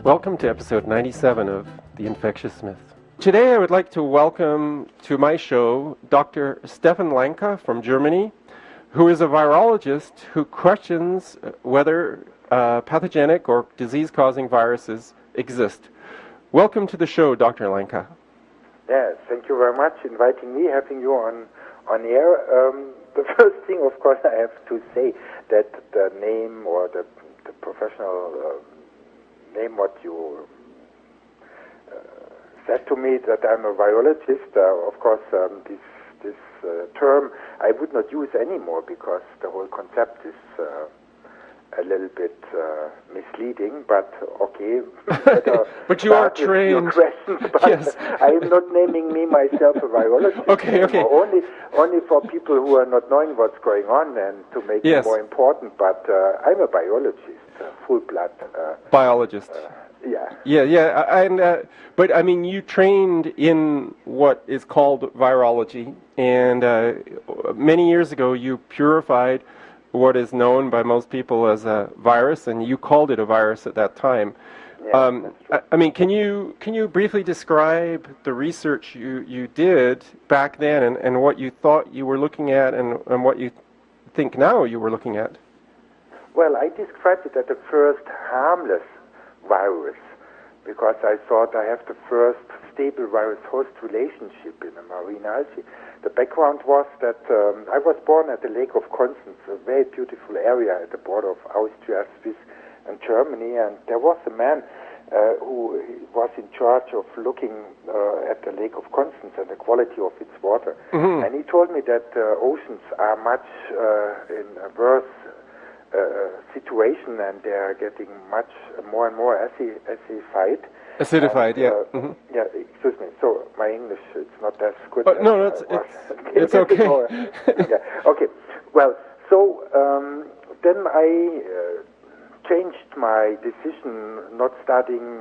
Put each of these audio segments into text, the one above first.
Welcome to episode 97 of The Infectious Myth. Today I would like to welcome to my show Dr. Stefan Lanka from Germany, who is a virologist who questions whether pathogenic or disease-causing viruses exist. Welcome to the show, Dr. Lanka. Yes, thank you very much for inviting me, having you on air. The first thing, of course, I have to say that the name or the professional name what you said to me, that I'm a virologist, of course, this term I would not use anymore because the whole concept is a little bit misleading, but okay. But you are trained. Your questions, but yes. I am not naming me myself a virologist. Okay. Only for people who are not knowing what's going on and to make it more important. But I'm a biologist, full blood biologist. Yeah. But I mean, you trained in what is called virology, and many years ago you purified what is known by most people as a virus, and you called it a virus at that time. Yeah, I mean, can you briefly describe the research you did back then, and what you thought you were looking at, and what you think now you were looking at? Well, I described it as the first harmless virus because I thought I have the first stable virus-host relationship in a marine algae. The background was that I was born at the Lake of Constance, a very beautiful area at the border of Austria, Swiss, and Germany, and there was a man who was in charge of looking at the Lake of Constance and the quality of its water. Mm-hmm. And he told me that oceans are much in a worse situation, and they are getting much more and more acidified. Acidified, yeah. Mm-hmm. Yeah, excuse me. So my English, it's not as good. No, it's okay. Yeah. Okay. Well, so then I changed my decision, not studying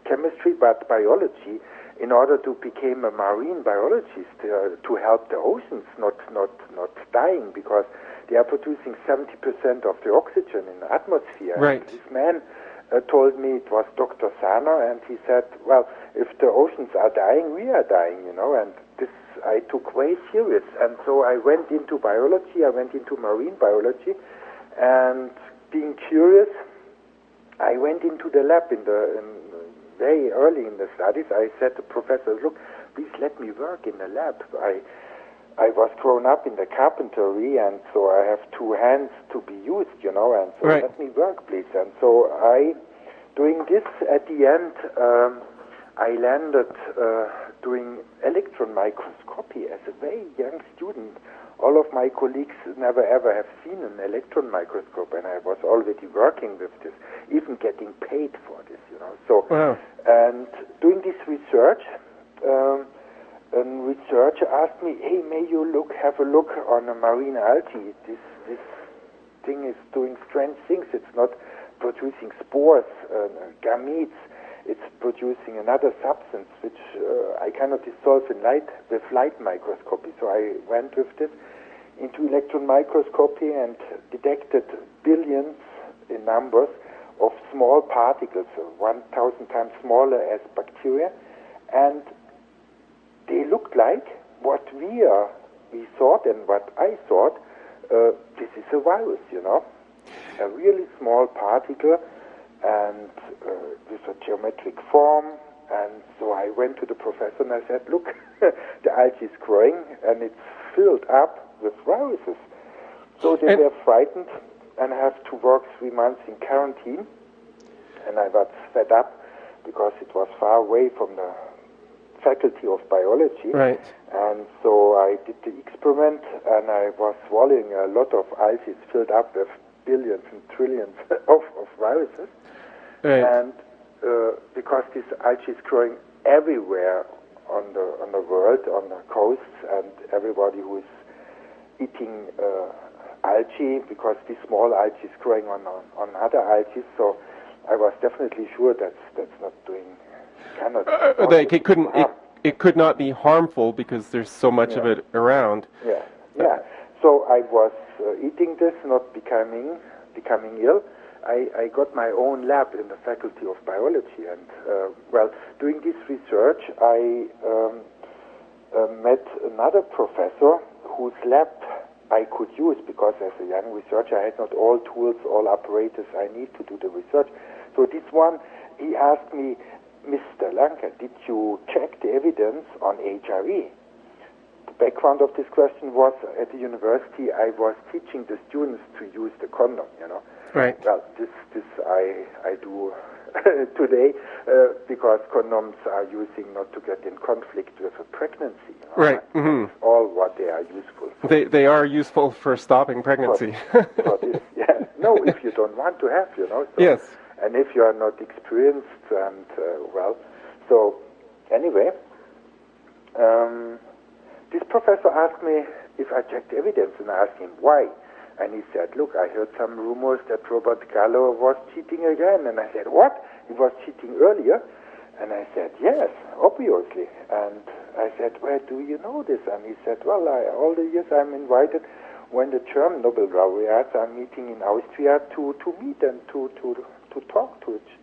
chemistry but biology, in order to become a marine biologist to help the oceans not dying, because they are producing 70% of the oxygen in the atmosphere. Right. And this man told me, it was Dr. Sana, and he said, well, if the oceans are dying, we are dying, and this I took way serious. And so I went into biology, I went into marine biology, and being curious, I went into the lab very early in the studies. I said to professors, look, please let me work in the lab. I was grown up in the carpentry, and so I have two hands to be used, and so right. Let me work, please. And so doing this, at the end, I landed doing electron microscopy as a very young student. All of my colleagues never ever have seen an electron microscope, and I was already working with this, even getting paid for this, So, wow. And doing this research, a researcher asked me, hey, may you have a look on a marine algae? This thing is doing strange things. It's not producing spores, gametes. It's producing another substance which I cannot dissolve in light with light microscopy. So I went with this into electron microscopy and detected billions in numbers of small particles, 1,000 times smaller as bacteria, and they looked like what we thought and what I thought. This is a virus, a really small particle, and with a geometric form. And so I went to the professor and I said, look, the algae is growing and it's filled up with viruses. So they were frightened and have to work 3 months in quarantine. And I was fed up because it was far away from the faculty of biology. Right. And so I did the experiment, and I was swallowing a lot of algae filled up with billions and trillions of viruses. Right. And because this algae is growing everywhere on the world, on the coasts, and everybody who is eating algae, because this small algae is growing on other algae, so I was definitely sure that's not doing. It could not be harmful because there's so much of it around. Yeah. So I was eating this, not becoming ill, I got my own lab in the Faculty of Biology, and doing this research, I met another professor whose lab I could use, because as a young researcher I had not all tools, all apparatus I need to do the research. So this one, he asked me, Mr. Lanka, did you check the evidence on HIV? The background of this question was, at the university I was teaching the students to use the condom, you know. Right. Well, this I do today, because condoms are using not to get in conflict with a pregnancy. You know? Right. Mm-hmm. That's all what they are useful for. They are useful for stopping pregnancy. For this, yeah. No, if you don't want to have, you know. So, yes. And if you are not experienced, and so anyway, this professor asked me if I checked evidence, and I asked him why. And he said, look, I heard some rumors that Robert Gallo was cheating again. And I said, what? He was cheating earlier? And I said, yes, obviously. And I said, where do you know this? And he said, well, all the years I'm invited when the German Nobel laureates are meeting in Austria to meet and to talk to each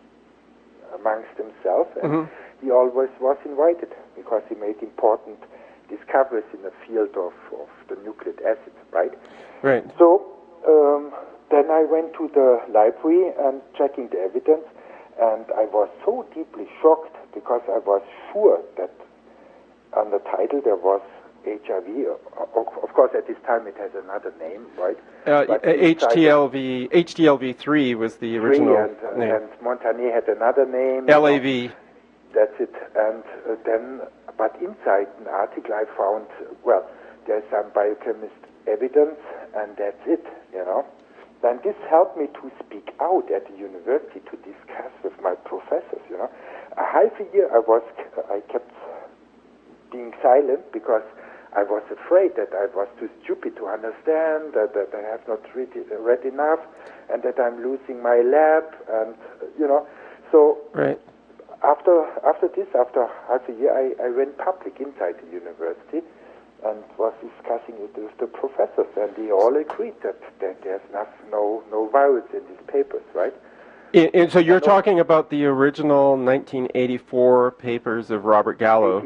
amongst themselves. And he always was invited because he made important discoveries in the field of the nucleic acid, right? Right. So then I went to the library and checking the evidence, and I was so deeply shocked because I was sure that on the title there was HIV. Of course, at this time it has another name, right? HTLV3 was the original name. And Montagne had another name. LAV. You know. That's it. And but inside an article I found, well, there's some biochemist evidence, and that's it, you know. Then this helped me to speak out at the university to discuss with my professors, you know. A half a year I kept being silent because I was afraid that I was too stupid to understand, that I have not read enough, and that I'm losing my lab, and, you know. So right. After half a year, I went public inside the university and was discussing it with the professors, and they all agreed that there's no virus in these papers, right? And so you're talking about the original 1984 papers of Robert Gallo.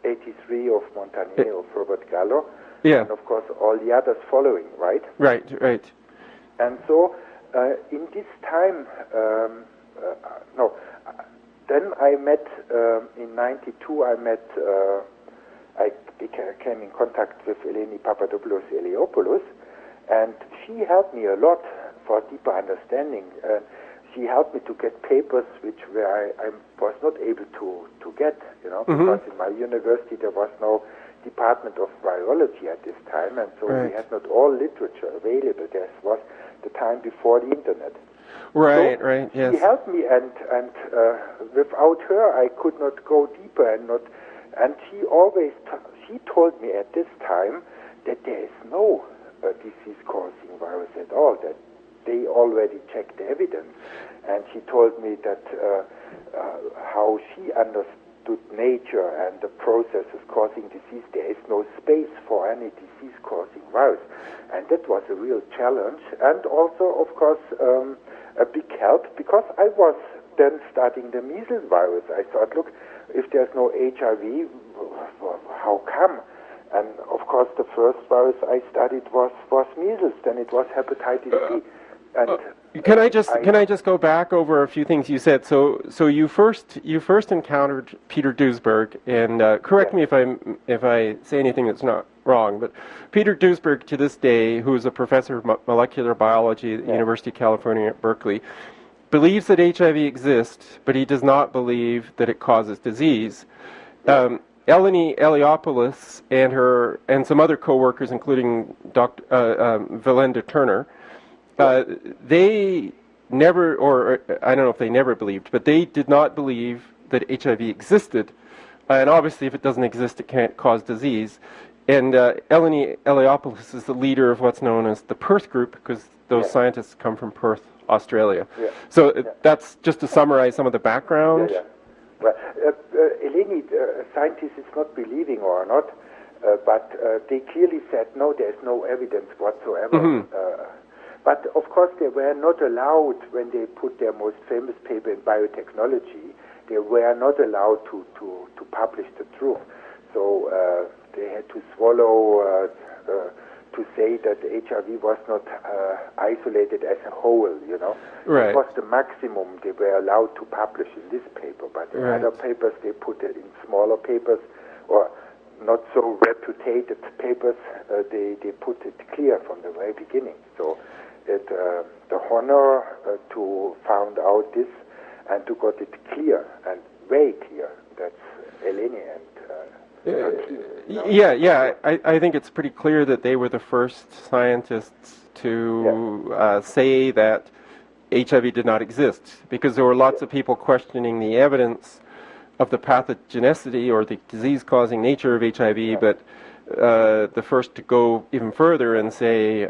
83 of Montagne, of Robert Gallo, yeah. And of course all the others following, right? Right. And so in this time, then I met, in 92, I came in contact with Eleni Papadopoulos-Eliopoulos, and she helped me a lot for deeper understanding. She helped me to get papers where I was not able to get, you know, because in my university there was no department of virology at this time, and so we had not all literature available. This was the time before the internet. Right, so right, yes. She helped me, and without her I could not go deeper and she told me at this time that there is no disease-causing virus at all, that they already checked the evidence. And she told me that how she understood nature and the processes causing disease, there is no space for any disease-causing virus. And that was a real challenge, and also, of course, a big help, because I was then studying the measles virus. I thought, look, if there's no HIV, how come? And of course, the first virus I studied was measles. Then it was hepatitis B. And can I just go back over a few things you said? So you first encountered Peter Duesberg, and correct me if I say anything that's not wrong, but Peter Duesberg, to this day, who is a professor of molecular biology at the University of California at Berkeley, believes that HIV exists, but he does not believe that it causes disease. Eleni Eliopoulos and some other co-workers, including Dr. Valenda Turner, they never, or I don't know if they never believed, but they did not believe that HIV existed. And obviously, if it doesn't exist, it can't cause disease. And Eleni Eliopoulos is the leader of what's known as the Perth Group, because those scientists come from Perth, Australia. Yeah. So that's just to summarize some of the background. Well, Eleni, scientists is not believing or not, but they clearly said, no, there's no evidence whatsoever. But of course they were not allowed, when they put their most famous paper in biotechnology, they were not allowed to publish the truth. So they had to swallow to say that HIV was not isolated as a whole, you know. Right. It was the maximum they were allowed to publish in this paper, but in other papers they put it in smaller papers, or not so reputed papers, they put it clear from the very beginning. So the honor to found out this and to got it clear and very clear, that's Eleni and I think it's pretty clear that they were the first scientists to say that HIV did not exist, because there were lots of people questioning the evidence of the pathogenicity or the disease-causing nature of HIV, but the first to go even further and say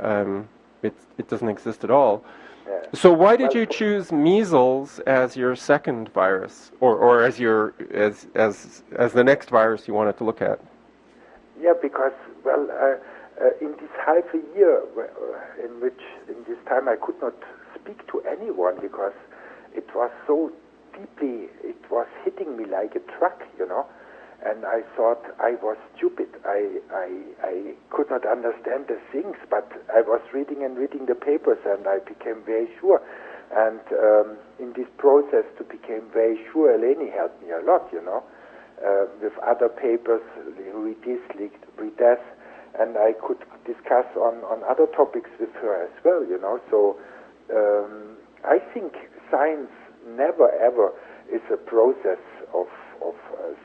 it doesn't exist at all. So why did you choose measles as your second virus, or as your as the next virus you wanted to look at? Yeah, because in this half a year in this time I could not speak to anyone, because it was so deeply, it was hitting me like a truck, you know. And I thought I was stupid. I could not understand the things, but I was reading the papers, and I became very sure. And in this process to become very sure, Eleni helped me a lot, you know, with other papers, read this, and I could discuss on other topics with her as well, you know. So I think science never ever is a process of a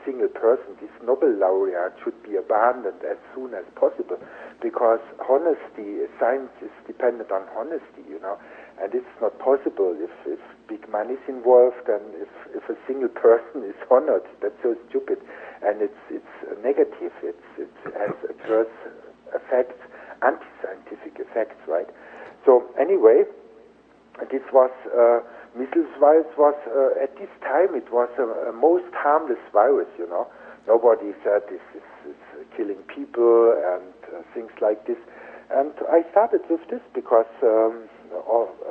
single person. This Nobel laureate should be abandoned as soon as possible, because honesty, science is dependent on honesty, you know, and it's not possible if big money is involved, and if a single person is honored. That's so stupid, and it's negative. It has adverse effects, anti-scientific effects, right? So anyway, this was measles virus was at this time it was a most harmless virus, you know. Nobody said this is killing people and things like this. And I started with this because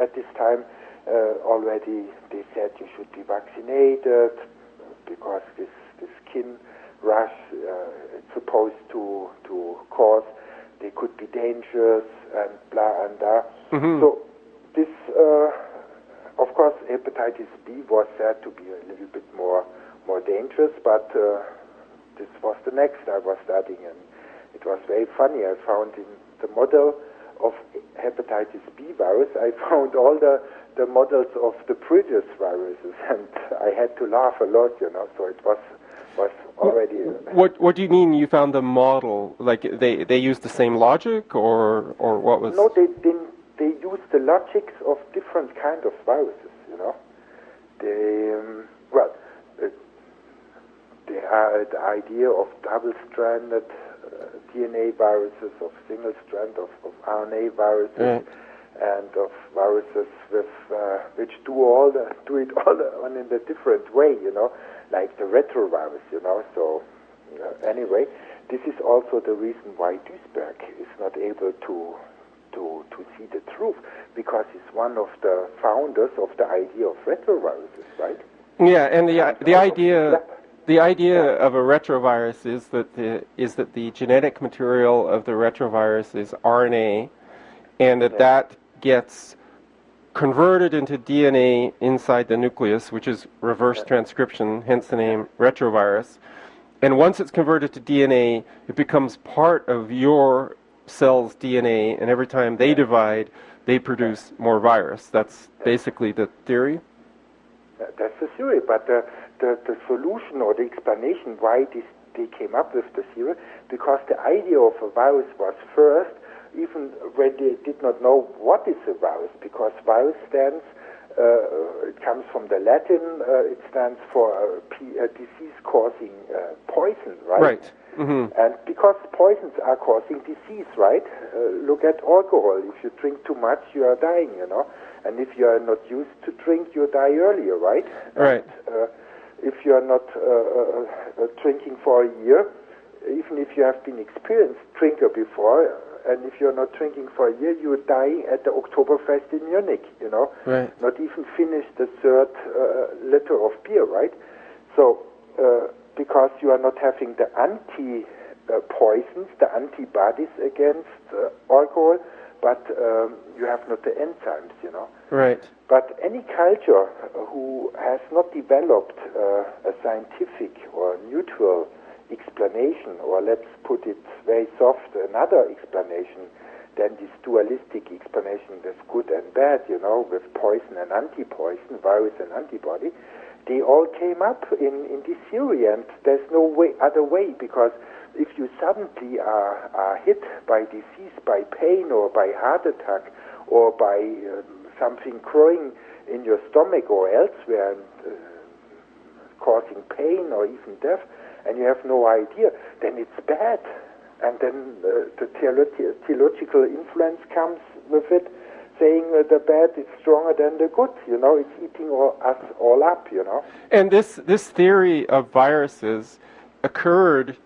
at this time already they said you should be vaccinated, because this skin rash it's supposed to cause, they could be dangerous and blah and blah. Mm-hmm. So this of course, hepatitis B was said to be a little bit more dangerous, but this was the next I was studying, and it was very funny. I found in the model of hepatitis B virus, I found all the models of the previous viruses, and I had to laugh a lot, you know. So it was already. What do you mean you found the model? Like they used the same logic, or what was? No, they didn't. They use the logics of different kind of viruses, you know. The idea of double-stranded DNA viruses, of single-strand of RNA viruses, and of viruses with which do it all in a different way, you know, like the retrovirus, you know. So anyway, this is also the reason why Duisberg is not able to see the truth, because he's one of the founders of the idea of retroviruses, right? Yeah, and the idea of a retrovirus is that the genetic material of the retrovirus is RNA, and that gets converted into DNA inside the nucleus, which is reverse transcription, hence the name retrovirus. And once it's converted to DNA, it becomes part of your cell's DNA, and every time they divide, they produce more virus. That's basically the theory. That's the theory, but the solution or the explanation why they came up with the theory, because the idea of a virus was first, even when they did not know what is a virus, because virus stands, it comes from the Latin, it stands for a disease-causing poison, right? Right. Mm-hmm. And because poisons are causing disease, right? Look at alcohol. If you drink too much, you are dying, you know. And if you are not used to drink, you die earlier, right? Right. And, if you are not drinking for a year, even if you have been experienced drinker before, and if you're not drinking for a year, you die at the Oktoberfest in Munich, you know. Right. Not even finish the third liter of beer, right? So, because you are not having the anti-poisons, the antibodies against alcohol, but you have not the enzymes, you know. Right. But any culture who has not developed a scientific or neutral explanation, or let's put it very soft, another explanation than this dualistic explanation with good and bad, you know, with poison and anti-poison, virus and antibody, they all came up in this theory, and there's no other way, because if you suddenly are hit by disease, by pain, or by heart attack, or by something growing in your stomach or elsewhere, causing pain or even death, and you have no idea, then it's bad. And then the theological influence comes with it, saying the bad is stronger than the good, you know, it's eating us all up, you know. And this theory of viruses occurred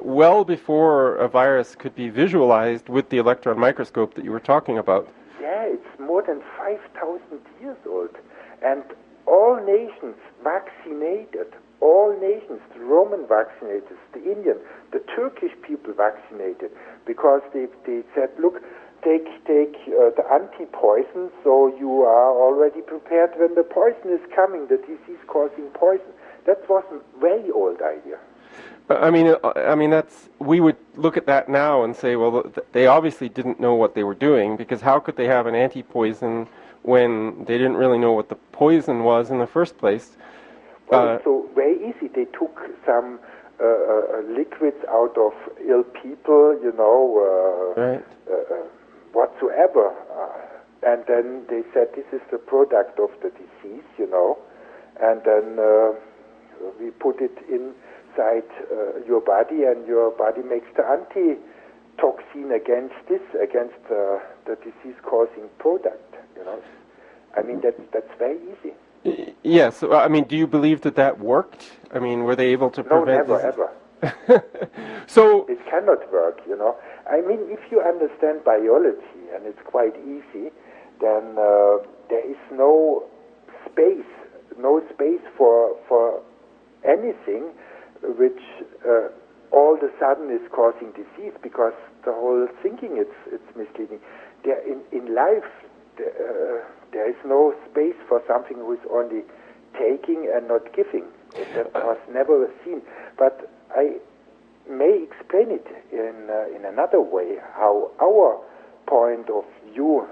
well before a virus could be visualized with the electron microscope that you were talking about. Yeah, it's more than 5,000 years old. And all nations vaccinated, all nations, the Roman vaccinated, the Indian, the Turkish people vaccinated, because they said, look, take the anti-poison, so you are already prepared when the poison is coming, the disease-causing poison. That was a very old idea. I mean, that's, we would look at that now and say, well, they obviously didn't know what they were doing, because how could they have an anti-poison when they didn't really know what the poison was in the first place? Well, so very easy. They took some liquids out of ill people, you know, right. Whatsoever, and then they said this is the product of the disease, you know, and then we put it inside your body, and your body makes the antitoxin against the disease-causing product, you know. I mean, that's very easy. Yes. I mean, do you believe that worked? I mean, were they able to prevent? No, never, ever. So it cannot work, you know. I mean, if you understand biology, and it's quite easy, then there is no space for anything which all of a sudden is causing disease, because the whole thinking it's misleading. In life, there is no space for something who is only taking and not giving. That was never seen. But I may explain it in another way, how our point of view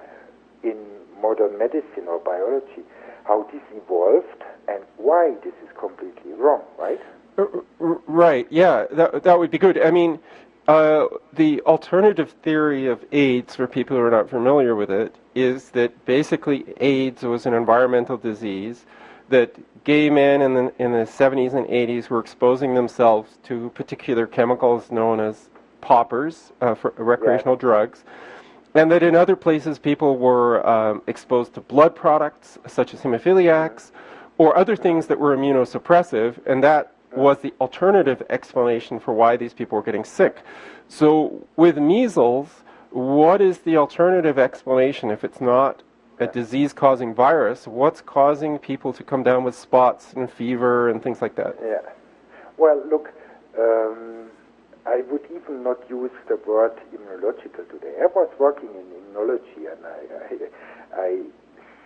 in modern medicine or biology, how this evolved and why this is completely wrong, right? Right, yeah, that would be good. I mean, the alternative theory of AIDS, for people who are not familiar with it, is that basically AIDS was an environmental disease, that gay men in the 70s and 80s were exposing themselves to particular chemicals known as poppers, for recreational drugs, and that in other places people were exposed to blood products, such as hemophiliacs, or other things that were immunosuppressive, and that was the alternative explanation for why these people were getting sick. So with measles, what is the alternative explanation if it's not a disease-causing virus? What's causing people to come down with spots and fever and things like that? Yeah. Well, look, I would even not use the word immunological today. I was working in immunology, and I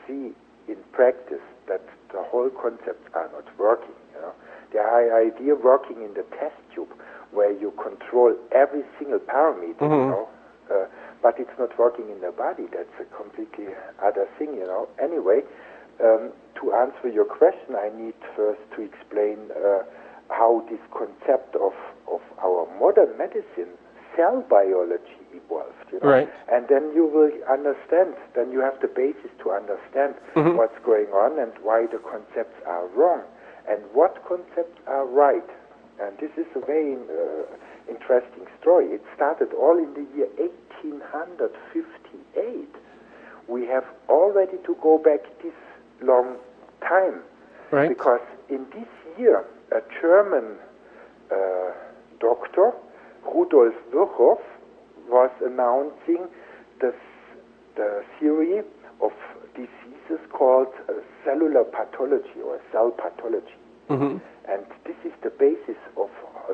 see in practice that the whole concepts are not working, you know. The idea working in the test tube, where you control every single parameter, you know, but it's not working in the body. That's a completely other thing, you know. Anyway, to answer your question, I need first to explain how this concept of our modern medicine, cell biology, evolved, you know. Right. And then you will understand, then you have the basis to understand what's going on and why the concepts are wrong and what concepts are right. And this is a very interesting story. It started all in the year 1858. We have already to go back this long time. Right. Because in this year, a German doctor, Rudolf Virchow, was announcing the theory of diseases called cellular pathology or cell pathology. Mm-hmm. And this is the basis of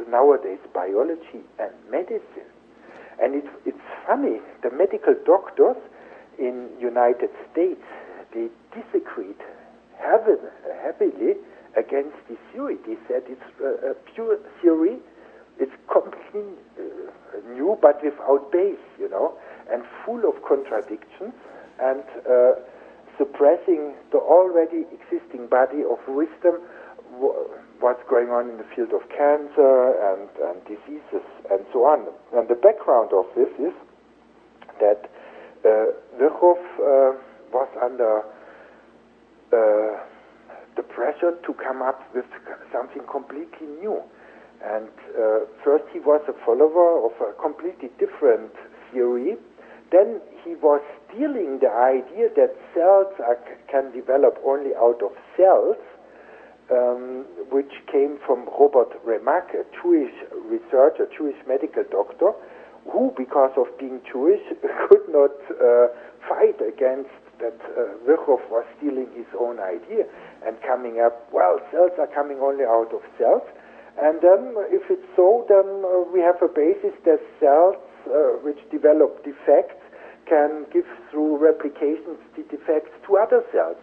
nowadays biology and medicine. And it's funny, the medical doctors in United States, they disagreed heavily against this theory. They said it's a pure theory, it's completely new but without base, and full of contradictions and suppressing the already existing body of wisdom, what's going on in the field of cancer and diseases and so on. And the background of this is that Virchow was under the pressure to come up with something completely new. And first he was a follower of a completely different theory. Then he was stealing the idea that cells can develop only out of cells, which came from Robert Remarque, a Jewish researcher, Jewish medical doctor, who, because of being Jewish, could not fight against that Virchow was stealing his own idea and coming up, well, cells are coming only out of cells. And then, if it's so, then we have a basis that cells which develop defects can give through replications the defects to other cells,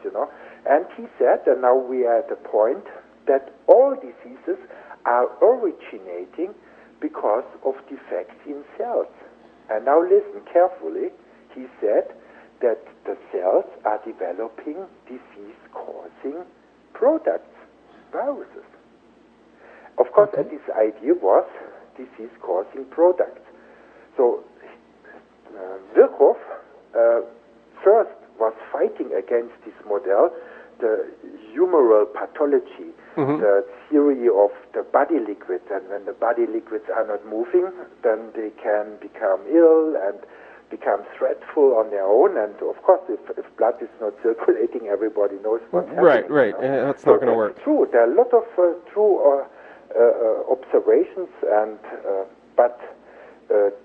And he said, and now we are at the point, that all diseases are originating because of defects in cells. And now listen carefully. He said that the cells are developing disease-causing products, viruses. Of course, and this idea was disease-causing products. So Virchow first was fighting against this model, the humoral pathology, the theory of the body liquids, and when the body liquids are not moving, then they can become ill and become threatful on their own. And of course, if blood is not circulating, everybody knows what's happening. Right. That's not going to work. True. There are a lot of true observations, and but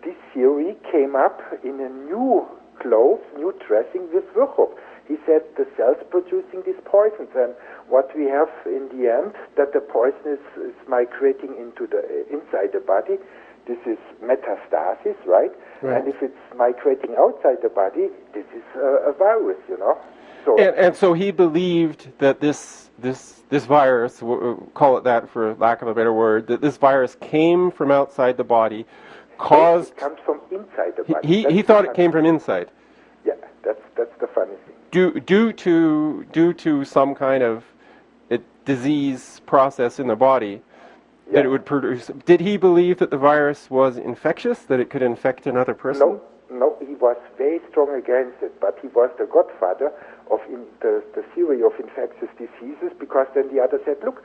this theory came up in a new clothes, new dressing with Virchow. He said the cells producing these poisons, and what we have in the end, that the poison is migrating into the inside the body. This is metastasis, right? And if it's migrating outside the body, this is a virus, So and so he believed that this virus, we'll call it that for lack of a better word, that this virus came from outside the body, caused. It comes from inside the body. He thought it came from inside. Yeah, that's the funny thing. Due to some kind of disease process in the body that it would produce. Did he believe that the virus was infectious, that it could infect another person? No, he was very strong against it, but he was the godfather of the theory of infectious diseases, because then the other said, look,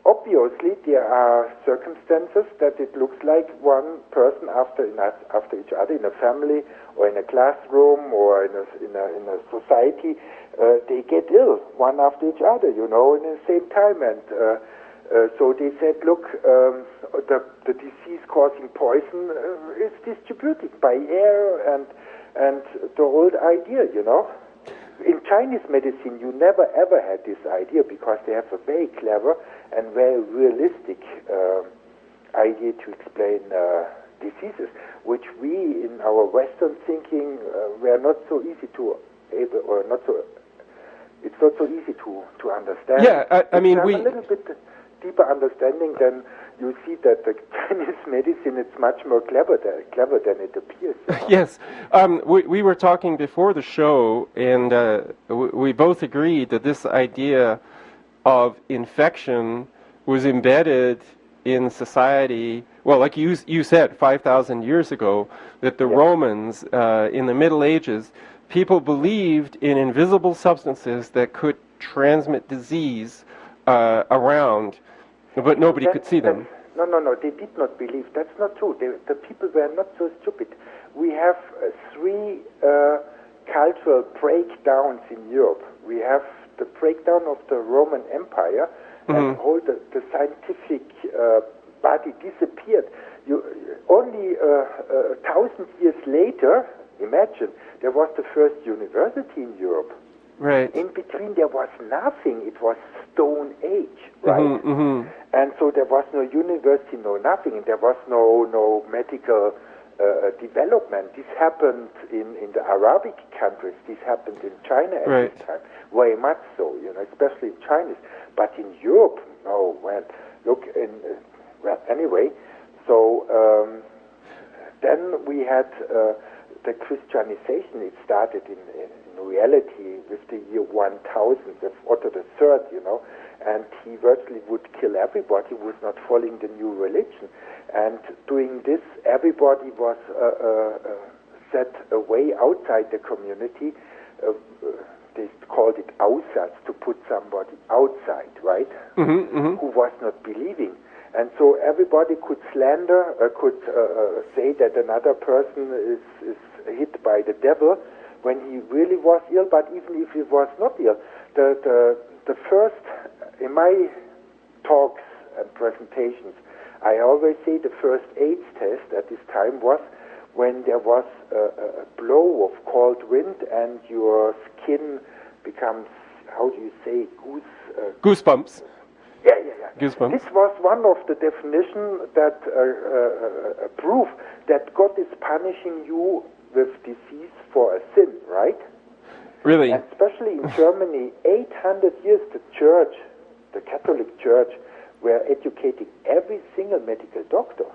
obviously there are circumstances that it looks like one person after each other in a family or in a classroom or in a society, they get ill one after each other, in the same time. And so they said, look, the disease-causing poison is distributed by air, and the old idea, In Chinese medicine, you never ever had this idea, because they have a very clever and very realistic idea to explain diseases, which we, in our Western thinking, were not so easy to able, or not so. It's not so easy to understand. Yeah, I mean, we have a little bit deeper understanding, then you see that the Chinese medicine is much more clever than it appears. Yes. We were talking before the show, and we both agreed that this idea of infection was embedded in society, well, like you said, 5,000 years ago, that the Romans, in the Middle Ages, people believed in invisible substances that could transmit disease around, but nobody could see them. No, they did not believe. That's not true. The people were not so stupid. We have three cultural breakdowns in Europe. We have the breakdown of the Roman Empire and all the scientific but it disappeared. Only 1,000 years later, imagine, there was the first university in Europe. Right. In between there was nothing. It was Stone Age, right? Mm-hmm, mm-hmm. And so there was no university, no nothing. And there was no medical development. This happened in the Arabic countries. This happened in China at Right. this time. Very much so, especially in Chinese. But in Europe, oh, well, look, well, anyway, so then we had the Christianization. It started in reality with the year 1000, with Otto III, and he virtually would kill everybody who was not following the new religion. And doing this, everybody was set away outside the community. They called it Aussatz, to put somebody outside, right? Mm-hmm, mm-hmm. Who was not believing. And so everybody could slander, could say that another person is hit by the devil when he really was ill, but even if he was not ill. The first, in my talks and presentations, I always say the first AIDS test at this time was when there was a blow of cold wind and your skin becomes, how do you say, Goosebumps. Yeah. Goosebumps. This was one of the definitions that prove that God is punishing you with disease for a sin, right? Really? And especially in Germany, 800 years the church, the Catholic Church, were educating every single medical doctor.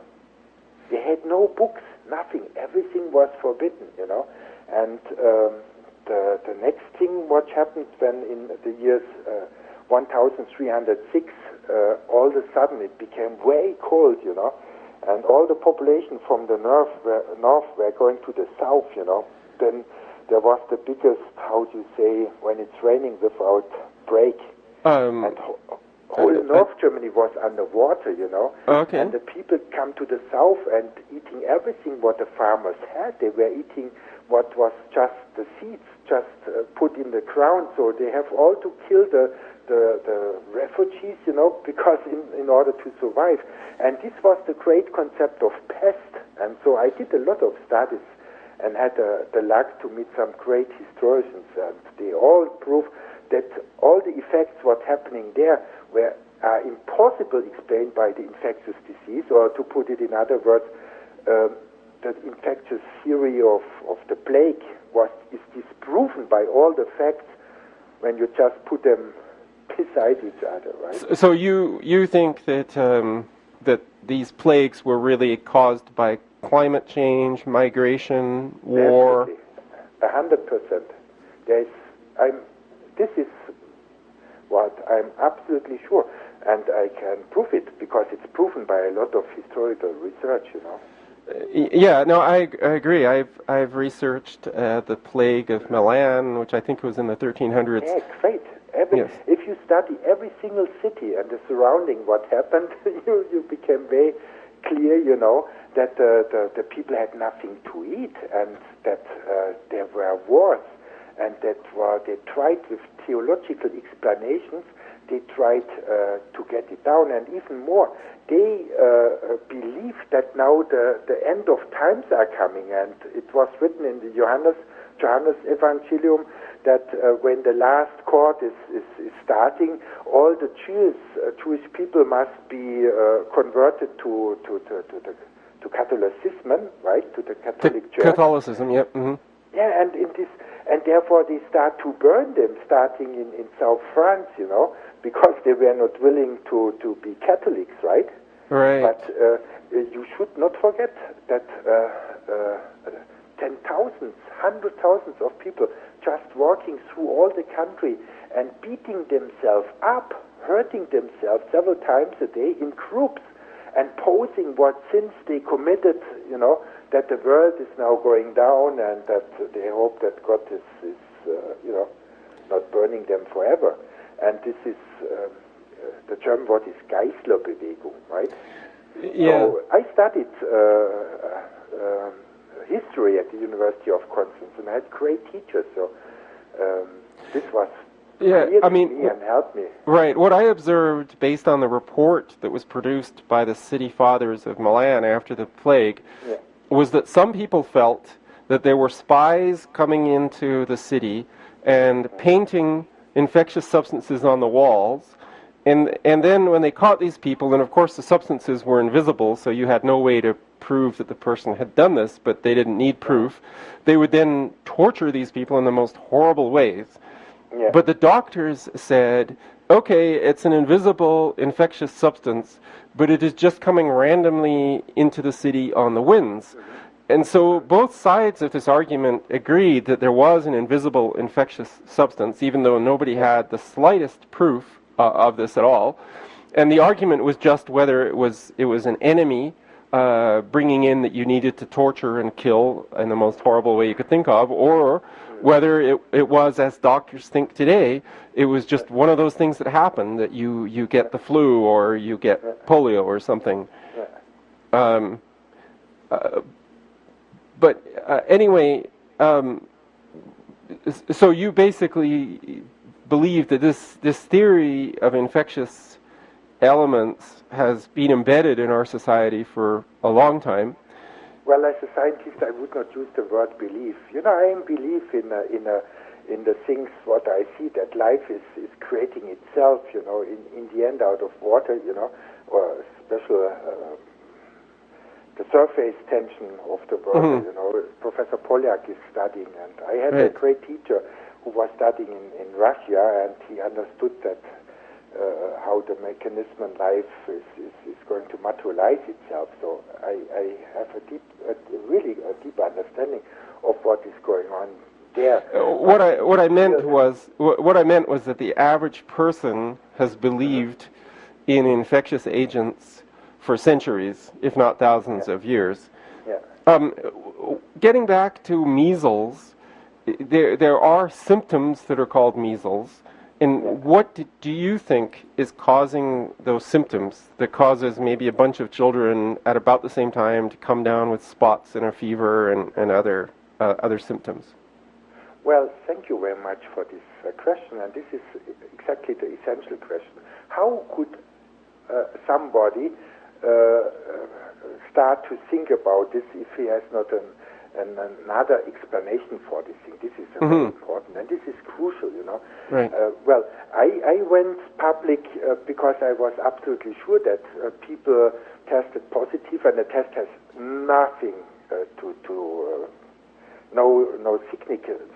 They had no books, nothing. Everything was forbidden, And the next thing what happened when in the years 1306, all of a sudden it became very cold, and all the population from the north were going to the south, Then there was the biggest, how do you say, when it's raining without break. And whole North Germany was underwater, Okay. And the people come to the south and eating everything what the farmers had. They were eating what was just the seeds, just put in the ground. So they have all to kill the refugees, because in order to survive. And this was the great concept of pest. And so I did a lot of studies and had the luck to meet some great historians, and they all prove that all the effects what happening there are impossible explained by the infectious disease, or to put it in other words, the infectious theory of the plague is disproven by all the facts when you just put them beside each other, right? So you think that that these plagues were really caused by climate change, migration, war? Definitely. 100%. This is what I'm absolutely sure, and I can prove it because it's proven by a lot of historical research, Yeah, no, I agree. I've researched the plague of Milan, which I think was in the 1300s. Yeah, great. Yes. If you study every single city and the surrounding, what happened, you became very clear, that the people had nothing to eat, and that there were wars, and that they tried with theological explanations, they tried to get it down, and even more, they believed that now the end of times are coming, and it was written in the Johannes Evangelium that when the last court is starting, all the Jewish people must be converted to Catholicism, right? To the Catholic Church. Catholicism, yep. Mm-hmm. Yeah, and therefore they start to burn them, starting in South France, because they were not willing to be Catholics, right? Right. But you should not forget that 10,000s, 100,000s of people just walking through all the country and beating themselves up, hurting themselves several times a day in groups, and posing what sins they committed, that the world is now going down, and that they hope that God is not burning them forever. And this is the German word is Geistlerbewegung, right? Yeah. So I studied history at the University of Constance, and I had great teachers. So this was Yeah, clear I to mean, me and help me. right. What I observed based on the report that was produced by the city fathers of Milan after the plague Yeah. was that some people felt that there were spies coming into the city and painting infectious substances on the walls. And then when they caught these people, and of course the substances were invisible, so you had no way to prove that the person had done this, but they didn't need proof, they would then torture these people in the most horrible ways. Yeah. But the doctors said, okay, it's an invisible infectious substance, but it is just coming randomly into the city on the winds. And so both sides of this argument agreed that there was an invisible infectious substance, even though nobody had the slightest proof of this at all. And the argument was just whether it was an enemy bringing in that you needed to torture and kill in the most horrible way you could think of, or whether it was, as doctors think today, it was just one of those things that happen, that you get the flu or you get polio or something. But anyway, so you basically believe that this theory of infectious elements has been embedded in our society for a long time. Well, as a scientist, I would not use the word belief. You know, I am belief in the things what I see, that life is creating itself. You know, in the end, out of water. You know, or special. The surface tension of the water, you know, Professor Polyak is studying, and I had a great teacher who was studying in Russia, and he understood that how the mechanism in life is going to materialize itself. So I have a really deep understanding of what is going on there. What I meant was that the average person has believed in infectious agents for centuries, if not thousands of years. Yeah. Getting back to measles, there are symptoms that are called measles. And what do you think is causing those symptoms that causes maybe a bunch of children at about the same time to come down with spots and a fever and other symptoms? Well, thank you very much for this question, and this is exactly the essential question. How could somebody start to think about this if he has not another explanation for this thing? This is very important, and this is crucial, you know. Right. Well, I went public because I was absolutely sure that people tested positive, and the test has nothing no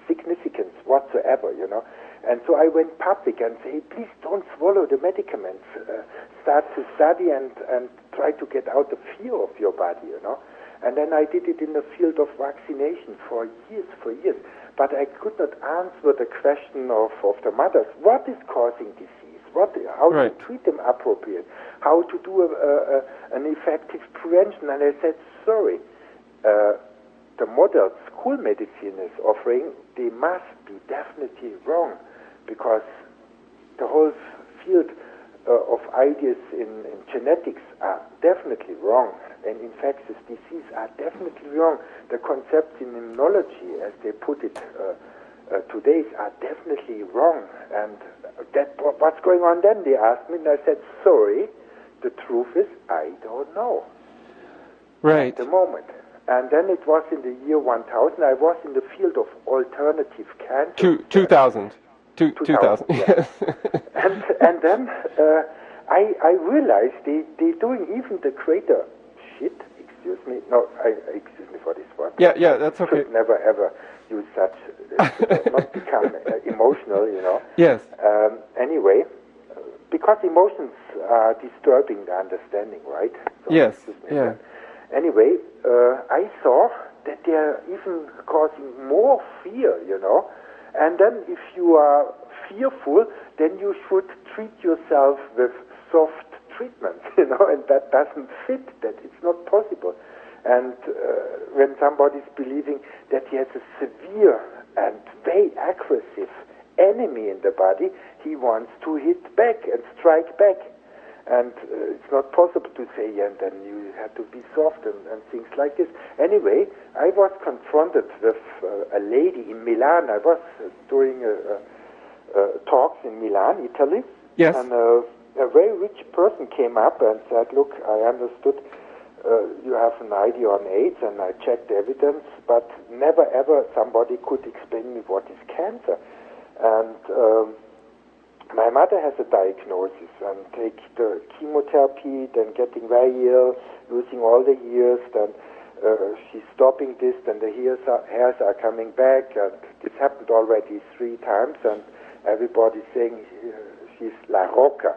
significance whatsoever, you know. And so I went public and said, please don't swallow the medicaments. Start to study and try to get out the fear of your body, you know. And then I did it in the field of vaccination for years. But I could not answer the question of the mothers. What is causing disease? How to treat them appropriate? How to do an effective prevention? And I said, sorry, the model school medicine is offering, they must be definitely wrong, because the whole field of ideas in genetics are definitely wrong, and infectious disease are definitely wrong. The concepts in immunology, as they put it today, are definitely wrong. And what's going on then? They asked me, and I said, sorry, the truth is, I don't know. Right. At the moment. And then it was in the year 1000. I was in the field of alternative cancer. 2000. 2000. Yes. and then I realized they doing even the greater shit. Excuse me. No, excuse me for this word. Yeah, that's okay. Should never ever use such. Should not become emotional, you know. Yes. Anyway, because emotions are disturbing the understanding, right? So, yes. Yeah. Anyway, I saw that they are even causing more fear, you know. And then if you are fearful, then you should treat yourself with soft treatment, you know, and that doesn't fit, that it's not possible. And when somebody's believing that he has a severe and very aggressive enemy in the body, he wants to hit back and strike back. And it's not possible to say, and then you have to be soft and things like this. Anyway, I was confronted with a lady in Milan. I was doing talks in Milan, Italy. Yes. And a very rich person came up and said, look, I understood you have an idea on AIDS, and I checked the evidence, but never ever somebody could explain me what is cancer. And my mother has a diagnosis and take the chemotherapy, then getting very ill, losing all the years, then she's stopping this, then the hairs are coming back, and this happened already 3 times, and everybody's saying she's La Rocca,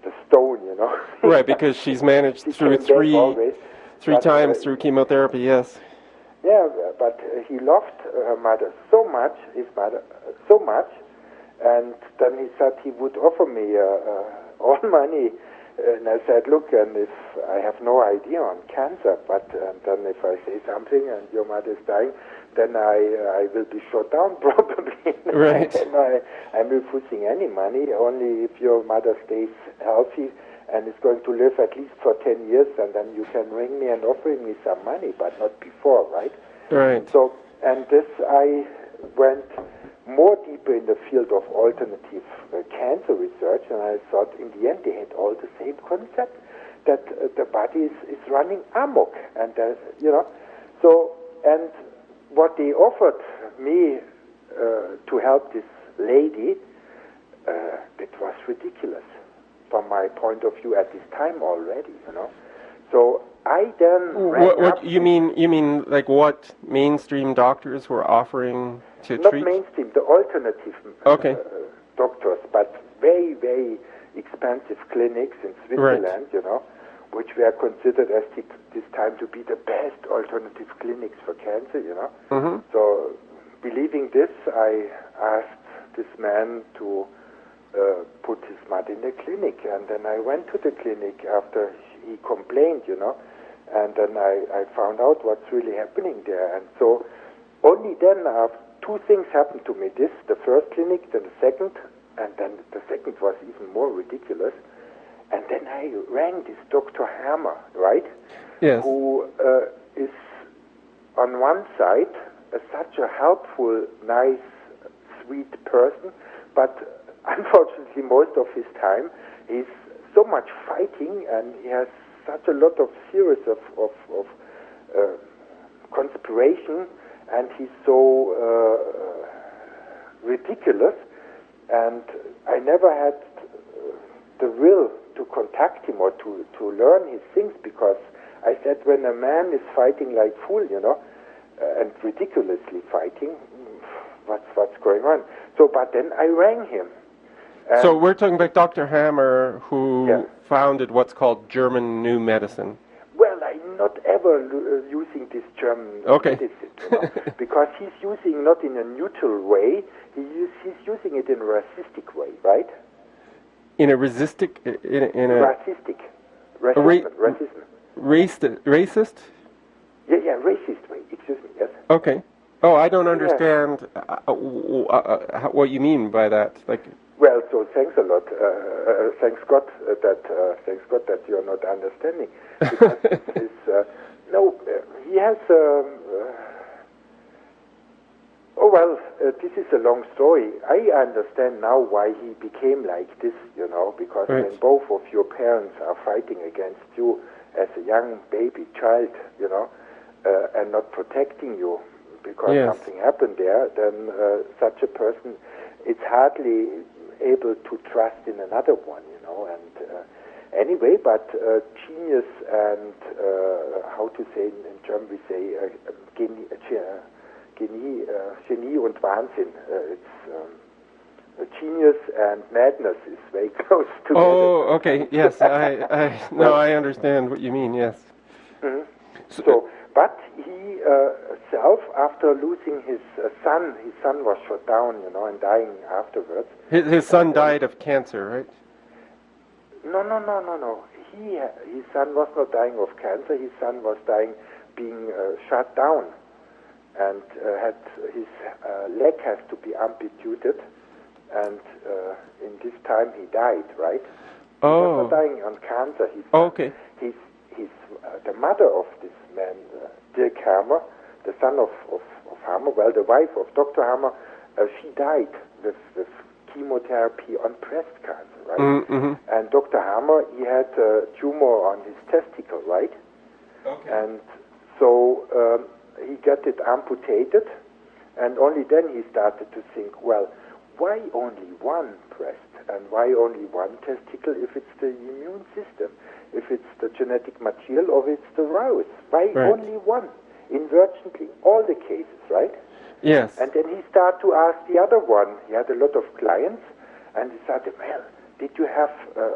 the stone, you know. Right, because she's managed she through three times through chemotherapy, yes. Yeah, but he loved her mother so much, his mother so much, and then he said he would offer me all money, and I said, look, and if I have no idea on cancer, but then if I say something and your mother is dying, then I will be shut down probably. Right. And I'm refusing any money, only if your mother stays healthy and is going to live at least for 10 years, and then you can ring me and offer me some money, but not before, right? Right. So, and this, I went more deeper in the field of alternative cancer research, and I thought in the end they had all the same concept, that the body is running amok, and you know, so, and what they offered me to help this lady, it was ridiculous from my point of view at this time already, you know. So I then what you mean like what mainstream doctors were offering to not treat? Not mainstream, the alternative doctors, but very, very expensive clinics in Switzerland, right. You know, which were considered at this time to be the best alternative clinics for cancer, you know. Mm-hmm. So, believing this, I asked this man to put his mother in the clinic, and then I went to the clinic after he complained, you know, and then I found out what's really happening there, and so only then 2 things happened to me. This, the first clinic, then the second, and then the second was even more ridiculous. And then I rang this Dr. Hammer, right? Yes. Who is on one side such a helpful, nice, sweet person, but unfortunately most of his time he's so much fighting, and he has such a lot of series of conspiration, and he's so ridiculous, and I never had the will to contact him or to learn his things, because I said, when a man is fighting like fool, you know, and ridiculously fighting, what's going on? So, but then I rang him. So we're talking about Dr. Hammer, who founded what's called German New Medicine. Well, I'm not ever using this German medicine, you know, because he's using not in a neutral way, he's using it in a racistic way, right? In a racistic? In a racistic. Racism. Racist? Yeah, racist way, excuse me, yes. Okay. Oh, I don't understand what you mean by that. Like. Well, so thanks a lot. Thanks God that you're not understanding. Because he has. This is a long story. I understand now why he became like this. You know, because when both of your parents are fighting against you as a young baby child, you know, and not protecting you because something happened there, then such a person, it's hardly able to trust in another one, you know, and anyway, but genius and how to say in German we say Genie und Wahnsinn. It's genius and madness is very close together. Oh, okay, yes, I understand what you mean. Yes. Mm-hmm. So, but he after losing his son was shot down, you know, and dying afterwards. His son died of cancer, right? No. His son was not dying of cancer. His son was dying, being shot down, and had his leg has to be amputated, and in this time he died, right? He was not dying on cancer. Okay. He's the mother of this man, Dirk Hammer, the son of Hammer, well, the wife of Dr. Hammer, she died with chemotherapy on breast cancer, right? Mm-hmm. And Dr. Hammer, he had a tumor on his testicle, right? Okay. And so he got it amputated, and only then he started to think, well, why only one breast and why only one testicle if it's the immune system, if it's the genetic material or if it's the virus? Why Right. only one in virtually all the cases, right? Yes. And then he started to ask the other one. He had a lot of clients, and he started, well, did you have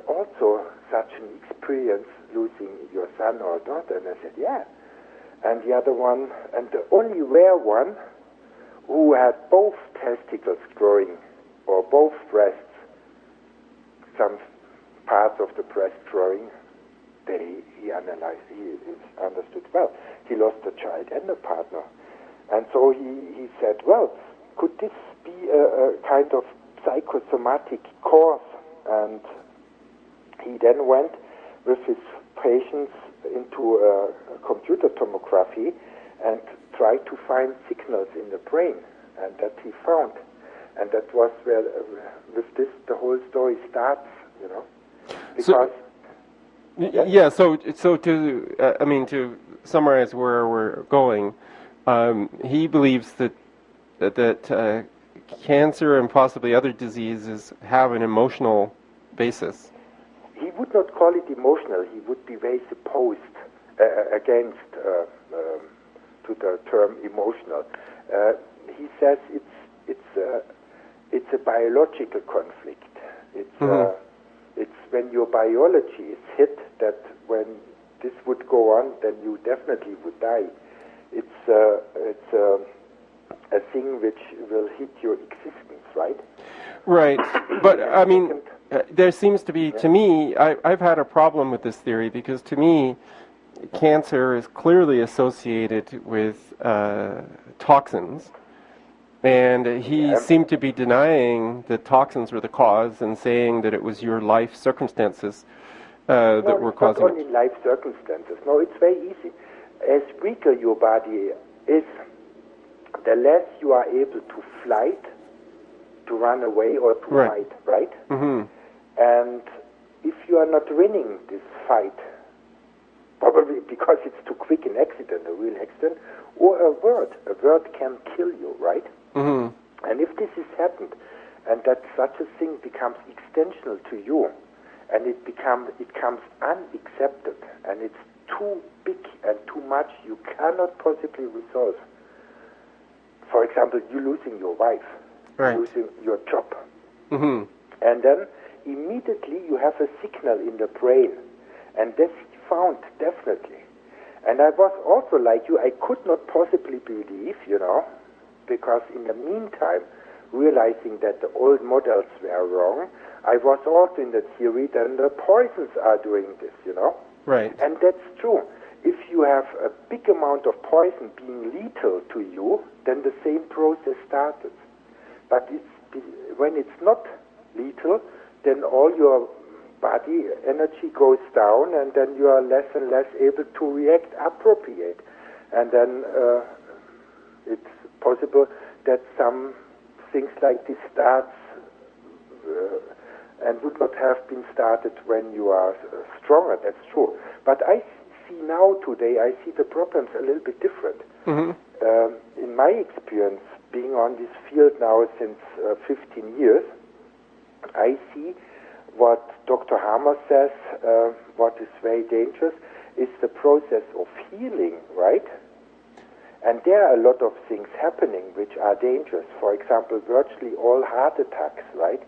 also such an experience losing your son or daughter? And I said, yeah. And the other one, and the only rare one who had both testicles growing or both breasts, some parts of the breast growing, he analyzed, he understood, well, he lost a child and a partner. And so he said, well, could this be a kind of psychosomatic cause? And he then went with his patients into a computer tomography and tried to find signals in the brain, and that he found. And that was where, with this, the whole story starts, you know. Because... Yeah, so to, I mean, to summarize where we're going, he believes that cancer and possibly other diseases have an emotional basis. He would not call it emotional. He would be very opposed against to the term emotional. He says it's a biological conflict. It's when your biology is hit that when this would go on, then you definitely would die. It's a thing which will hit your existence, right? Right, but I mean, there seems to be, to me, I've had a problem with this theory because to me, cancer is clearly associated with toxins. And he seemed to be denying that toxins were the cause and saying that it was your life circumstances that were causing it. Not only life circumstances. No, it's very easy. As weaker your body is, the less you are able to flight, to run away or to fight, right? Mm-hmm. And if you are not winning this fight, probably because it's too quick an accident, a real accident, or a word can kill you, right? Mm-hmm. And if this has happened, and that such a thing becomes extensional to you, and it comes unaccepted, and it's too big and too much, you cannot possibly resolve. For example, you losing your wife, losing your job, and then immediately you have a signal in the brain, and that's found definitely. And I was also like you, I could not possibly believe, you know, because in the meantime, realizing that the old models were wrong, I was also in the theory that the poisons are doing this, you know. Right. And that's true. If you have a big amount of poison being lethal to you, then the same process started. But when it's not lethal, then all your body energy goes down, and then you are less and less able to react appropriate. And then it's possible that some things like this starts and would not have been started when you are stronger. That's true. But I see now today, I see the problems a little bit different. Mm-hmm. In my experience, being on this field now since 15 years, I see what Dr. Hammer says, what is very dangerous, is the process of healing, right? And there are a lot of things happening which are dangerous. For example, virtually all heart attacks, right?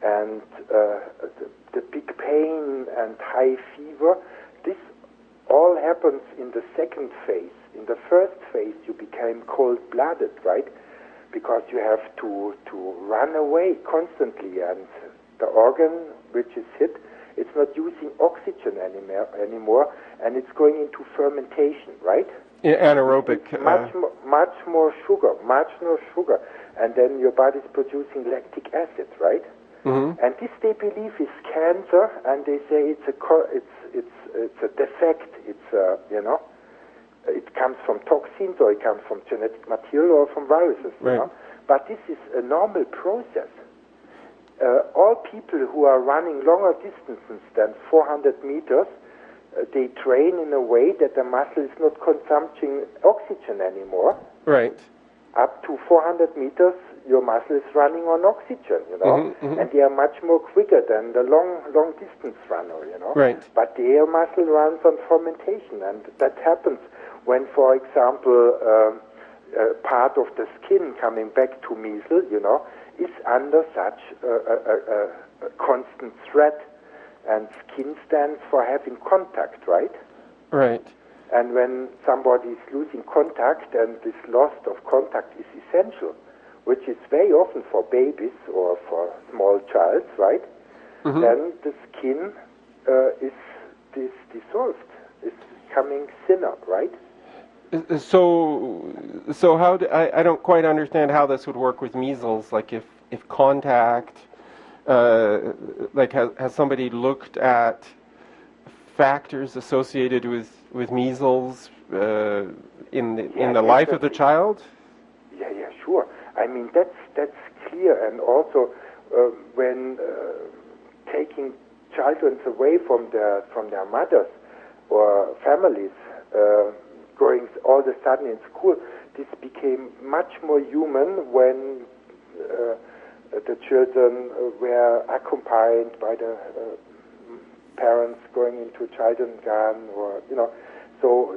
And the big pain and high fever, this all happens in the second phase. In the first phase, you became cold-blooded, right? Because you have to run away constantly, and the organ which is hit, it's not using oxygen anymore, and it's going into fermentation, right? Anaerobic. Much more sugar, and then your body's producing lactic acid, right? Mm-hmm. And this they believe is cancer, and they say it's a defect. It's you know, it comes from toxins, or it comes from genetic material, or from viruses. Right. You know? But this is a normal process. all people who are running longer distances than 400 meters, they train in a way that the muscle is not consuming oxygen anymore. Right. Up to 400 meters, your muscle is running on oxygen, and they are much more quicker than the long distance runner, Right. But their muscle runs on fermentation, and that happens when, for example, part of the skin coming back to measles, is under such a constant threat, and skin stands for having contact, right? Right. And when somebody is losing contact, and this loss of contact is essential, which is very often for babies or for small childs, right? Then the skin is dissolved, is becoming thinner, right? So how I don't quite understand how this would work with measles. Like if contact, like has somebody looked at factors associated with measles in the life of the child? Yeah, sure. I mean that's clear, and also when taking children away from their mothers or families, going all of a sudden in school, this became much more human when the children were accompanied by the parents going into kindergarten, or so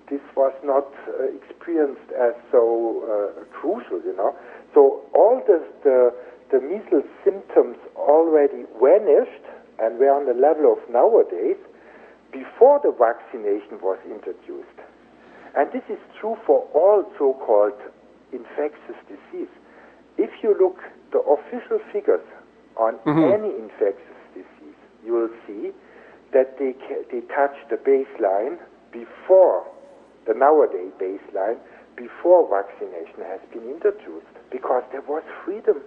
this was not experienced as so crucial, So all the measles symptoms already vanished and were on the level of nowadays before the vaccination was introduced. And this is true for all so-called infectious disease. If you look the official figures on any infectious disease, you will see that they touch the baseline before, the nowadays baseline, before vaccination has been introduced, because there was freedom.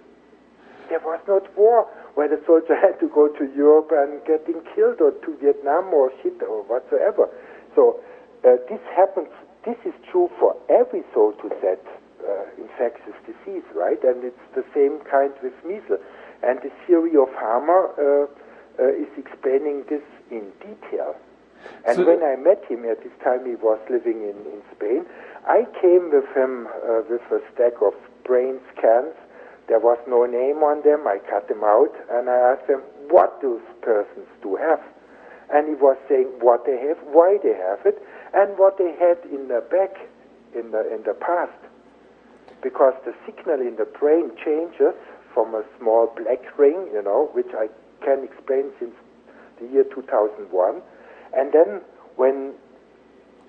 There was not war where the soldier had to go to Europe and getting killed, or to Vietnam or shit or whatsoever. So this happens. This is true for every, so to say, infectious disease, right? And it's the same kind with measles. And the theory of Hammer is explaining this in detail. And so, when I met him, at this time he was living in Spain, I came with him with a stack of brain scans. There was no name on them. I cut them out, and I asked him, what those persons do have? And he was saying what they have, why they have it, and what they had in the back in the past. Because the signal in the brain changes from a small black ring, which I can explain since the year 2001, and then when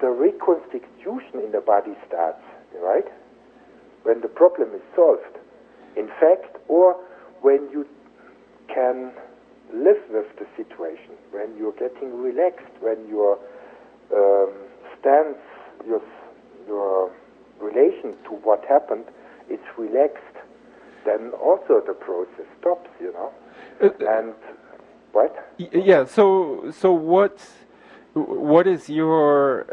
the reconstitution in the body starts, right? When the problem is solved, in fact, or when you can live with the situation, when you're getting relaxed, when your stance, your relation to what happened is relaxed, then also the process stops, And what? Yeah. So what is your?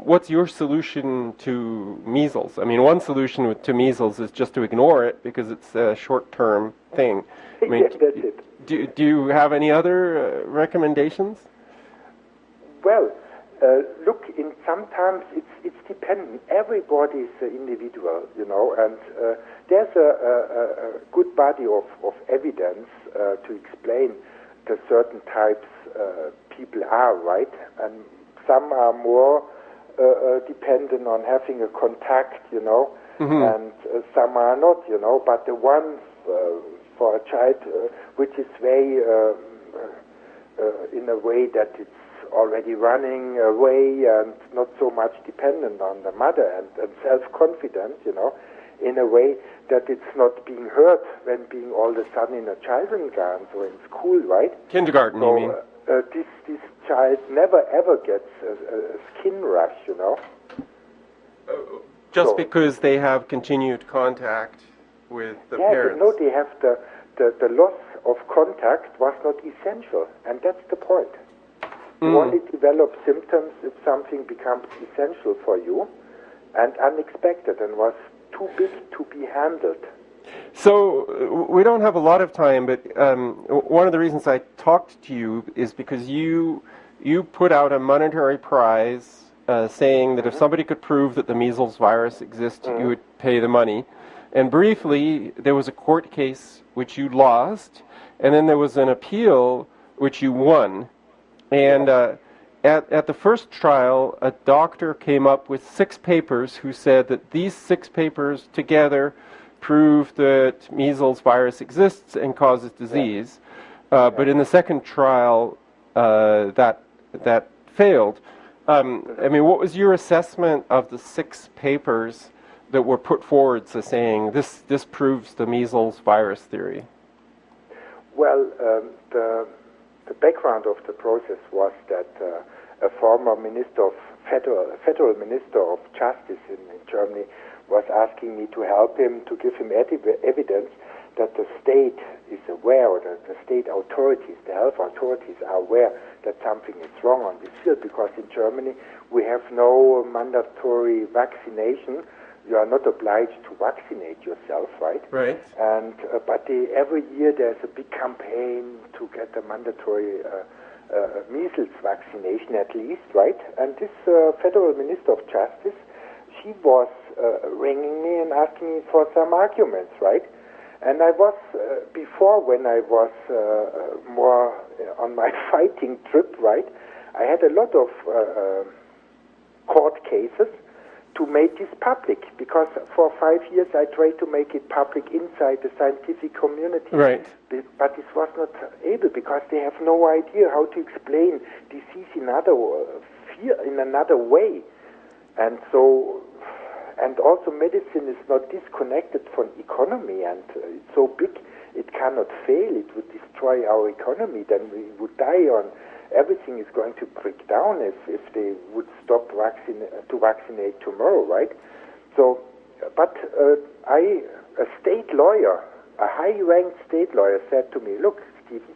What's your solution to measles? I mean, one solution to measles is just to ignore it because it's a short-term thing. I mean, yes, that's it. Do you have any other recommendations? Well, look, sometimes it's dependent. Everybody is individual, and there's a good body of evidence to explain the certain types people are, right? And some are more dependent on having a contact, and some are not, but the ones for a child which is very in a way that it's already running away and not so much dependent on the mother, and self-confident, in a way that it's not being hurt when being all of a sudden in a kindergarten or in school, right? Kindergarten, so, you mean? This child never ever gets a skin rash, Just because they have continued contact with the parents. No, they have the loss of contact was not essential, and that's the point. You only develop symptoms if something becomes essential for you and unexpected and was too big to be handled. So we don't have a lot of time, but one of the reasons I talked to you is because you put out a monetary prize saying that if somebody could prove that the measles virus exists, you would pay the money. And briefly, there was a court case which you lost, and then there was an appeal which you won. And at the first trial, a doctor came up with 6 papers who said that these 6 papers together prove that measles virus exists and causes disease. But in the second trial, that failed. I mean, what was your assessment of the 6 papers that were put forward to saying this proves the measles virus theory? Well, the background of the process was that a former federal minister of justice in Germany was asking me to help him, to give him evidence that the state is aware, or that the state authorities, the health authorities are aware that something is wrong on this field, because in Germany we have no mandatory vaccination. You are not obliged to vaccinate yourself, right? Right. And but every year there's a big campaign to get a mandatory measles vaccination at least, right? And this federal minister of justice, she was ringing me and asking me for some arguments, right? And I was, before, when I was more on my fighting trip, right, I had a lot of court cases to make this public, because for 5 years I tried to make it public inside the scientific community. Right. But this was not able, because they have no idea how to explain disease in another way. And so, and also medicine is not disconnected from economy, and it's so big it cannot fail. It would destroy our economy. Then we would die on. Everything is going to break down if they would stop to vaccinate tomorrow, right? So, but a state lawyer, a high-ranked state lawyer, said to me, "Look, Stephen,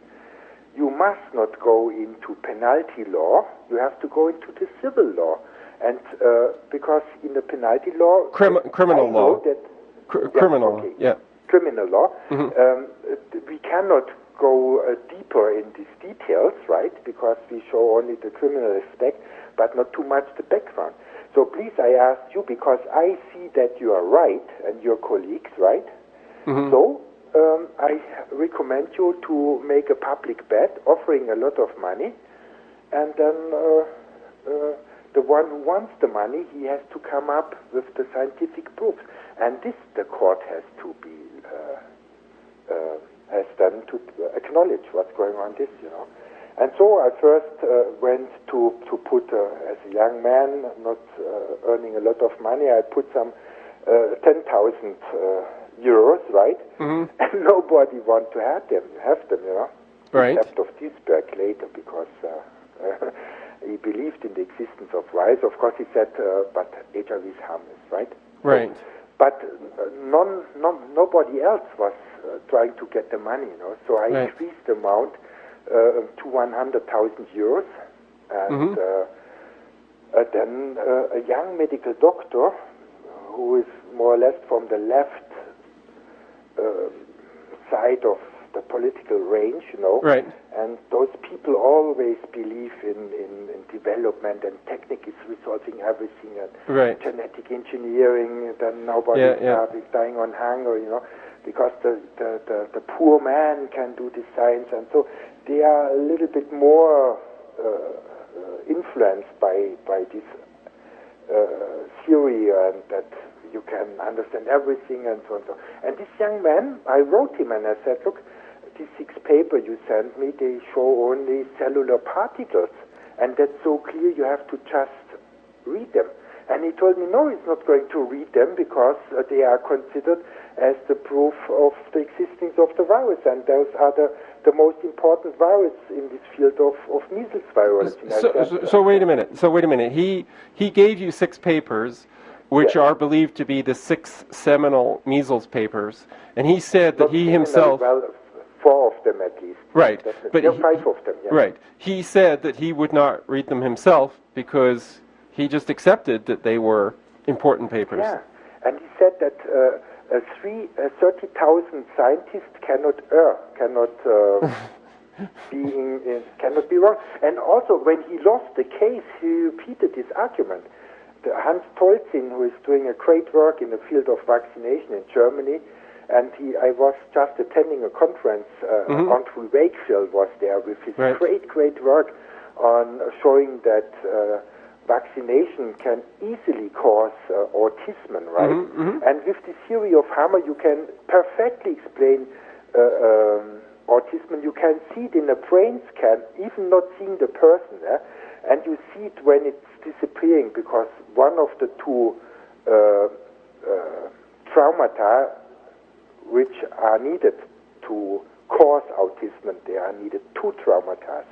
you must not go into penalty law. You have to go into the civil law." And because in the penalty law, criminal law, criminal, okay. yeah, criminal law, we cannot go deeper in these details, right? Because we show only the criminal aspect, but not too much the background. So please, I asked you, because I see that you are right and your colleagues, right? So I recommend you to make a public bet, offering a lot of money, and then the one who wants the money, he has to come up with the scientific proofs. And this the court has to be has done to acknowledge what's going on this, you know. And so I first went to put, as a young man, not earning a lot of money, I put some 10,000 euros, right? And nobody want to have them, you know. Right. Except of Duisburg later, because he believed in the existence of virus. Of course, he said, but HIV is harmless, right? Right. So, but nobody else was trying to get the money, you know. So I increased the amount to 100,000 euros, and then a young medical doctor who is more or less from the left side of the political range, you know. Right. And those people always believe in development, and technique is resolving everything, and genetic engineering, then nobody is dying on hunger, you know, because the poor man can do this science. And so they are a little bit more influenced by this theory, and that you can understand everything, and so on. And this young man, I wrote him and I said, look, these 6 papers you sent me, they show only cellular particles, and that's so clear you have to just read them. And he told me, no, he's not going to read them, because they are considered as the proof of the existence of the virus, and those are the most important virus in this field of measles virology. So wait a minute. He gave you 6 papers, which are believed to be the 6 seminal measles papers, and he said that he himself... Well, 4 of them at least. Right. But 5 of them, yeah. Right. He said that he would not read them himself because he just accepted that they were important papers. Yeah. And he said that 30,000 scientists cannot err, cannot cannot be wrong. And also, when he lost the case, he repeated his argument. Hans Tolzin, who is doing a great work in the field of vaccination in Germany, and I was just attending a conference. Andrew Wakefield was there with his great work on showing that vaccination can easily cause autism, right? And with the theory of Hammer, you can perfectly explain autism. You can see it in a brain scan, even not seeing the person, and you see it when it's disappearing, because one of the two traumata which are needed to cause autism, there are needed two traumata,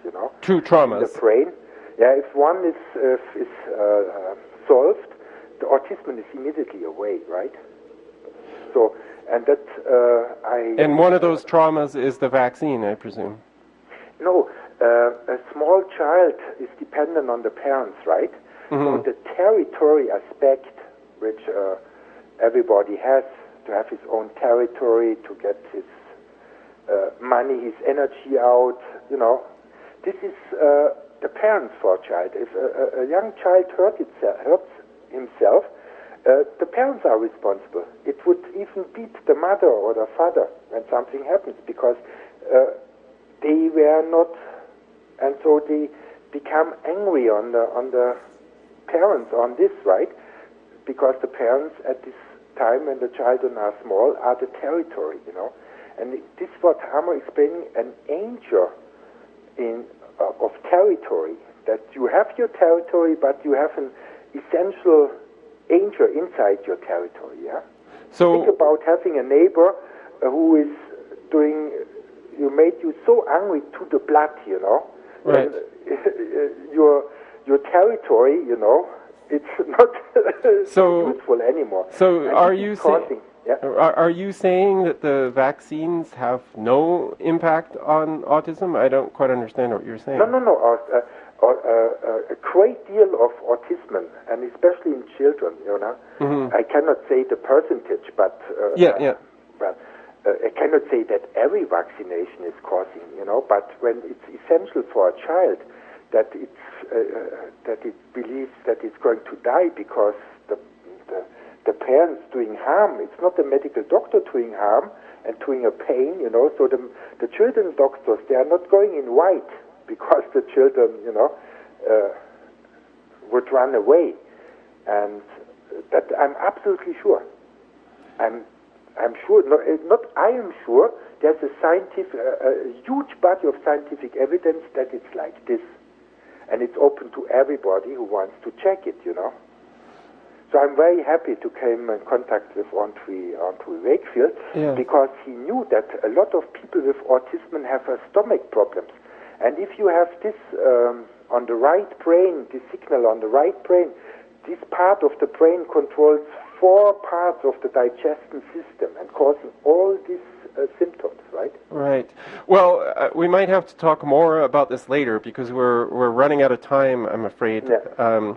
Two traumas. In the brain. Yeah, if one is solved, the autism is immediately away, right? So, and that And one of those traumas is the vaccine, I presume. No, a small child is dependent on the parents, right? So the territory aspect, which everybody has, to have his own territory, to get his money, his energy out, this is the parents for a child. If a young child hurts himself, the parents are responsible. It would even beat the mother or the father when something happens, because they were not, and so they become angry on the parents on this, right? Because the parents at this time when the children are small are the territory, And this is what Hammer explaining, an danger of territory, that you have your territory, but you have an essential danger inside your territory, So think about having a neighbor who is made you so angry to the blood, Right. Your territory, it's not so useful anymore. So are you saying that the vaccines have no impact on autism? I don't quite understand what you're saying. No. A great deal of autism, and especially in children, I cannot say the percentage, but well, I cannot say that every vaccination is causing, but when it's essential for a child that it believes that it's going to die because the parents doing harm, it's not the medical doctor doing harm and doing a pain, so the children's doctors, they are not going in white because the children, would run away. And that I'm absolutely sure. I'm sure, not I am sure, there's a huge body of scientific evidence that it's like this. And it's open to everybody who wants to check it, So I'm very happy to come in contact with Andrew Wakefield, because he knew that a lot of people with autism have stomach problems. And if you have this on the right brain, this signal on the right brain, this part of the brain controls 4 parts of the digestion system and causing all these symptoms, right? Right. Well, we might have to talk more about this later because we're running out of time, I'm afraid. Yeah.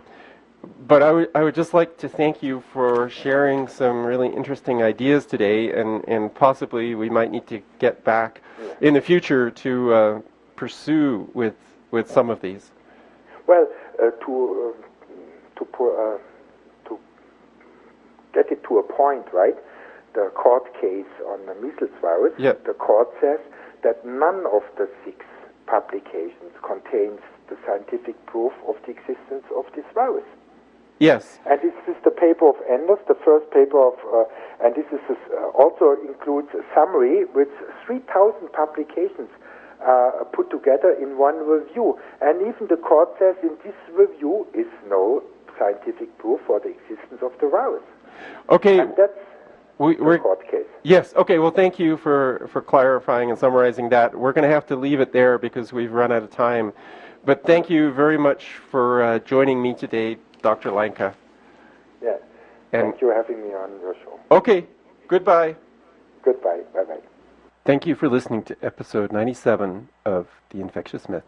But I would just like to thank you for sharing some really interesting ideas today, and possibly we might need to get back in the future to pursue with some of these. Well, to get it to a point, right? The court case on the measles virus, the court says that none of the 6 publications contains the scientific proof of the existence of this virus. Yes. And this is the paper of Enders, the first paper of, and this is also includes a summary with 3,000 publications put together in one review. And even the court says in this review is no scientific proof for the existence of the virus. Okay. And that's the court case. Yes. Okay. Well, thank you for clarifying and summarizing that. We're going to have to leave it there because we've run out of time. But thank you very much for joining me today, Dr. Lanka. Yeah. Thank you for having me on your show. Okay. Goodbye. Goodbye. Bye-bye. Thank you for listening to episode 97 of The Infectious Myth.